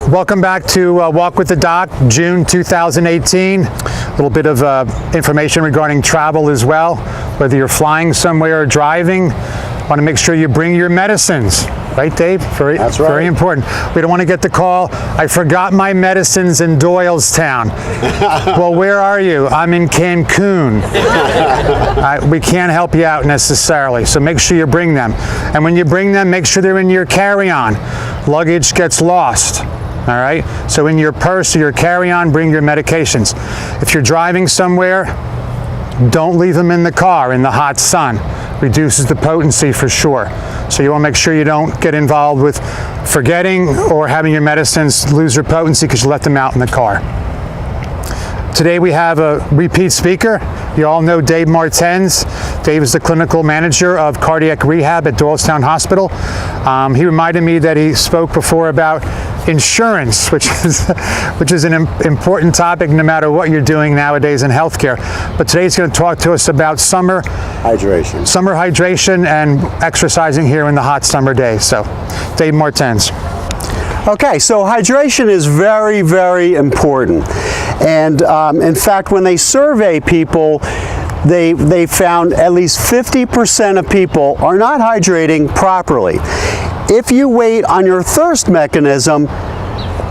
Welcome back to Walk with the Doc, June 2018. A little bit of information regarding travel as well. Whether you're flying somewhere or driving, want to make sure you bring your medicines. Right, Dave? That's right. Very important. We don't want to get the call, I forgot my medicines in Doylestown. Well, where are you? I'm in Cancun. We can't help you out necessarily, so make sure you bring them. And when you bring them, make sure they're in your carry-on. Luggage gets lost. All right? So in your purse or your carry-on, bring your medications. If you're driving somewhere, don't leave them in the car in the hot sun. Reduces the potency for sure. So you want to make sure you don't get involved with forgetting or having your medicines lose their potency because you let them out in the car. Today we have a repeat speaker. You all know Dave Martens. Dave is the clinical manager of cardiac rehab at Doylestown Hospital. He reminded me that he spoke before about insurance, which is an important topic no matter what you're doing nowadays in healthcare. But today he's going to talk to us about summer hydration and exercising here in the hot summer days. So, Dave Martens. Okay, so hydration is very, very important. And in fact, when they survey people, they found at least 50% of people are not hydrating properly. If you wait on your thirst mechanism,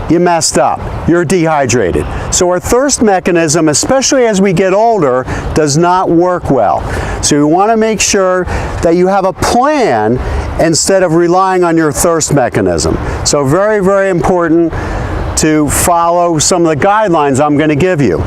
you messed up. You're dehydrated. So our thirst mechanism, especially as we get older, does not work well. So you want to make sure that you have a plan instead of relying on your thirst mechanism. So very, very important to follow some of the guidelines I'm going to give you.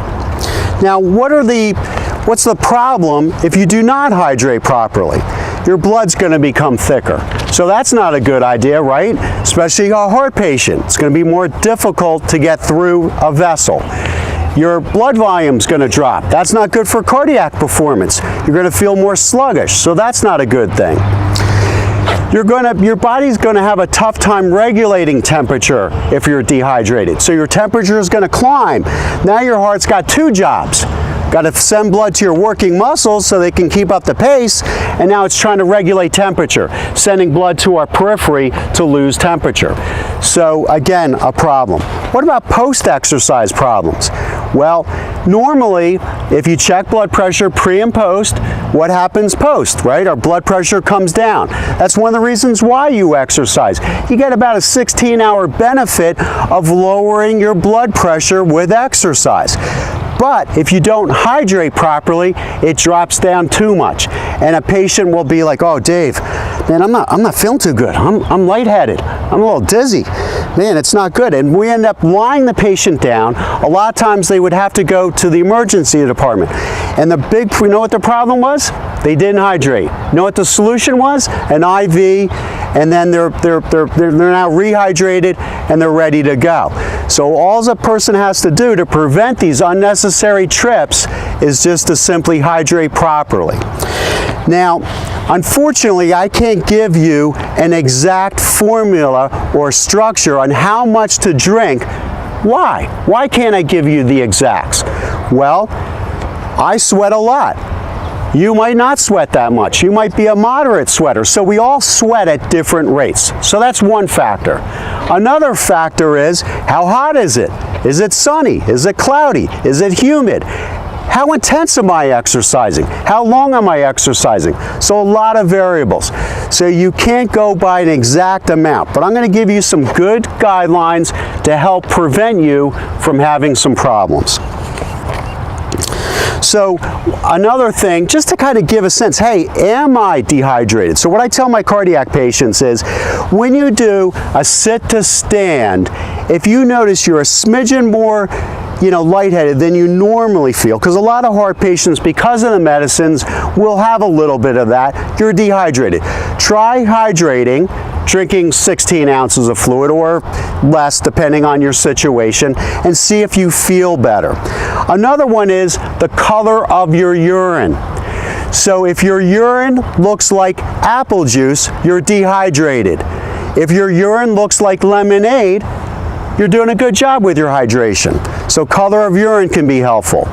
Now, what's the problem if you do not hydrate properly? Your blood's going to become thicker. So that's not a good idea, right? Especially a heart patient. It's going to be more difficult to get through a vessel. Your blood volume's going to drop. That's not good for cardiac performance. You're going to feel more sluggish, so that's not a good thing. Your body's going to have a tough time regulating temperature if you're dehydrated. So your temperature is going to climb. Now your heart's got two jobs. Got to send blood to your working muscles so they can keep up the pace, and now it's trying to regulate temperature, sending blood to our periphery to lose temperature. So again, a problem. What about post-exercise problems? Well, normally, if you check blood pressure pre and post, what happens post, right? Our blood pressure comes down. That's one of the reasons why you exercise. You get about a 16-hour benefit of lowering your blood pressure with exercise. But if you don't hydrate properly, it drops down too much. And a patient will be like, oh, Dave, man, I'm not feeling too good. I'm lightheaded. I'm a little dizzy. Man, it's not good. And we end up lying the patient down. A lot of times they would have to go to the emergency department. And you know what the problem was? They didn't hydrate. You know what the solution was? An IV, and then they're now rehydrated and they're ready to go. So all a person has to do to prevent these unnecessary trips is just to simply hydrate properly. Now, unfortunately, I can't give you an exact formula or structure on how much to drink. Why? Why can't I give you the exacts? Well, I sweat a lot. You might not sweat that much. You might be a moderate sweater. So we all sweat at different rates. So that's one factor. Another factor is, how hot is it? Is it sunny? Is it cloudy? Is it humid? How intense am I exercising? How long am I exercising? So a lot of variables. So you can't go by an exact amount, but I'm going to give you some good guidelines to help prevent you from having some problems. So another thing, just to kind of give a sense, hey, am I dehydrated? So what I tell my cardiac patients is, when you do a sit to stand, if you notice you're a smidgen more lightheaded than you normally feel, because a lot of heart patients, because of the medicines, will have a little bit of that, you're dehydrated. Try hydrating, drinking 16 ounces of fluid or less depending on your situation, and see if you feel better. Another one is the color of your urine. So if your urine looks like apple juice, you're dehydrated. If your urine looks like lemonade, you're doing a good job with your hydration. So color of urine can be helpful.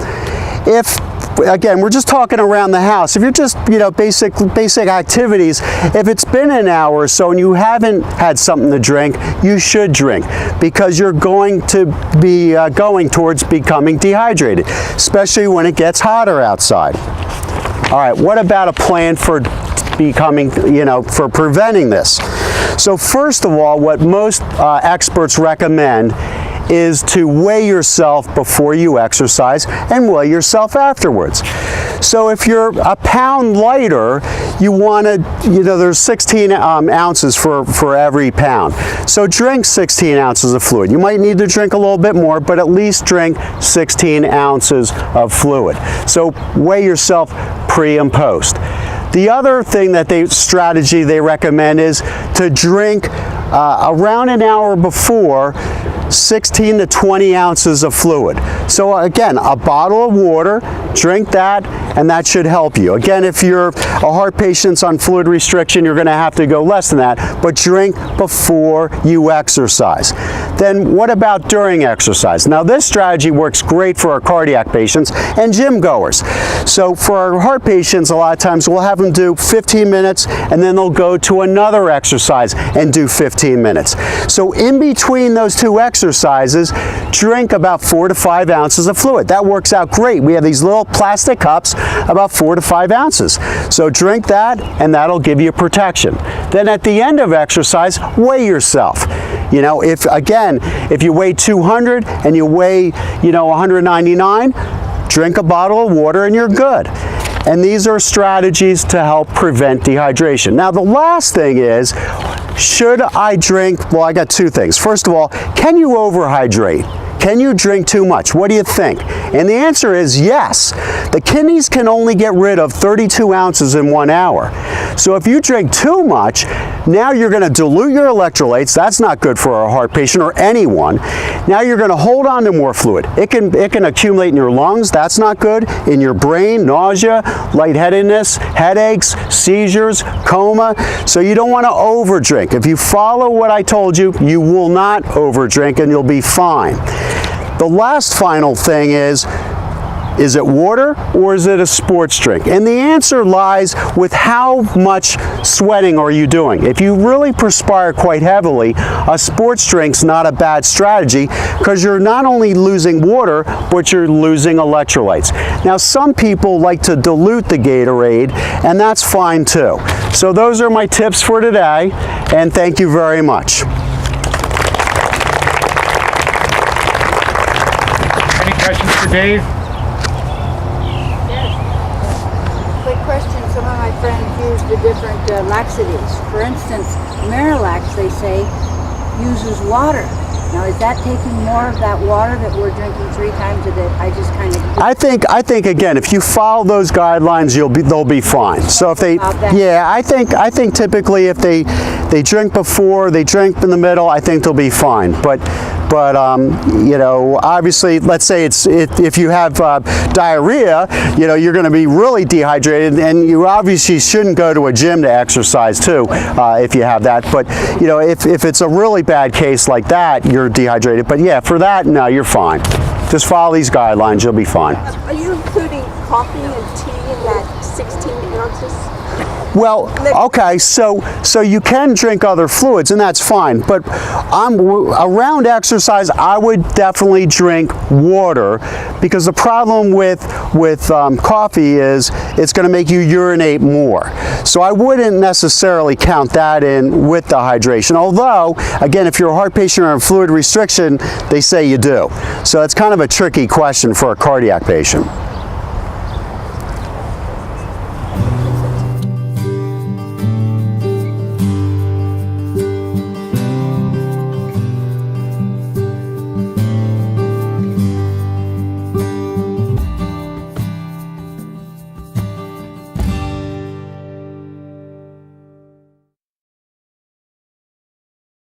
If again, we're just talking around the house. If you're just, basic activities, if it's been an hour or so and you haven't had something to drink, you should drink, because you're going to be going towards becoming dehydrated, especially when it gets hotter outside. All right, what about a plan for becoming, for preventing this? So first of all, what most experts recommend is to weigh yourself before you exercise and weigh yourself afterwards. So if you're a pound lighter, you want to, there's 16 ounces for every pound. So drink 16 ounces of fluid. You might need to drink a little bit more, but at least drink 16 ounces of fluid. So weigh yourself pre and post. The other thing strategy they recommend is to drink around an hour before 16 to 20 ounces of fluid. So again, a bottle of water, drink that, and that should help you. Again, if you're a heart patient on fluid restriction, you're going to have to go less than that, but drink before you exercise. Then what about during exercise? Now this strategy works great for our cardiac patients and gym goers. So for our heart patients, a lot of times we'll have them do 15 minutes and then they'll go to another exercise and do 15 minutes. So in between those two exercises, drink about 4 to 5 ounces of fluid. That works out great. We have these little plastic cups, about 4 to 5 ounces. So drink that and that'll give you protection. Then at the end of exercise, weigh yourself. If you weigh 200 and you weigh, 199, drink a bottle of water and you're good. And these are strategies to help prevent dehydration. Now the last thing is, should I drink? Well, I got two things. First of all, can you overhydrate? Can you drink too much? What do you think? And the answer is yes. The kidneys can only get rid of 32 ounces in 1 hour. So if you drink too much, now you're going to dilute your electrolytes. That's not good for a heart patient or anyone. Now you're going to hold on to more fluid. It can accumulate in your lungs. That's not good. In your brain, nausea, lightheadedness, headaches, seizures, coma. So you don't want to overdrink. If you follow what I told you, you will not overdrink and you'll be fine. The last final thing is it water or is it a sports drink? And the answer lies with how much sweating are you doing. If you really perspire quite heavily, a sports drink's not a bad strategy, because you're not only losing water, but you're losing electrolytes. Now, some people like to dilute the Gatorade, and that's fine too. So those are my tips for today, and thank you very much. Any questions for Dave? Quick question. Some of my friends use the different laxatives. For instance, Marilax, they say, uses water. Now, is that taking more of that water that we're drinking 3 times a day? I just kind of... I think again, if you follow those guidelines, they'll be fine. So if they, yeah, I think typically if they drink before, they drink in the middle, I think they'll be fine. But obviously, let's say if you have diarrhea, you're going to be really dehydrated, and you obviously shouldn't go to a gym to exercise too if you have that. But if it's a really bad case like that, you're dehydrated. But yeah, for that, no, you're fine. Just follow these guidelines, you'll be fine. Are you including coffee and tea in that 16 ounces? Well, okay, so you can drink other fluids, and that's fine. But around exercise, I would definitely drink water, because the problem with coffee is it's going to make you urinate more. So I wouldn't necessarily count that in with the hydration. Although, again, if you're a heart patient or on fluid restriction, they say you do. So it's kind of a tricky question for a cardiac patient.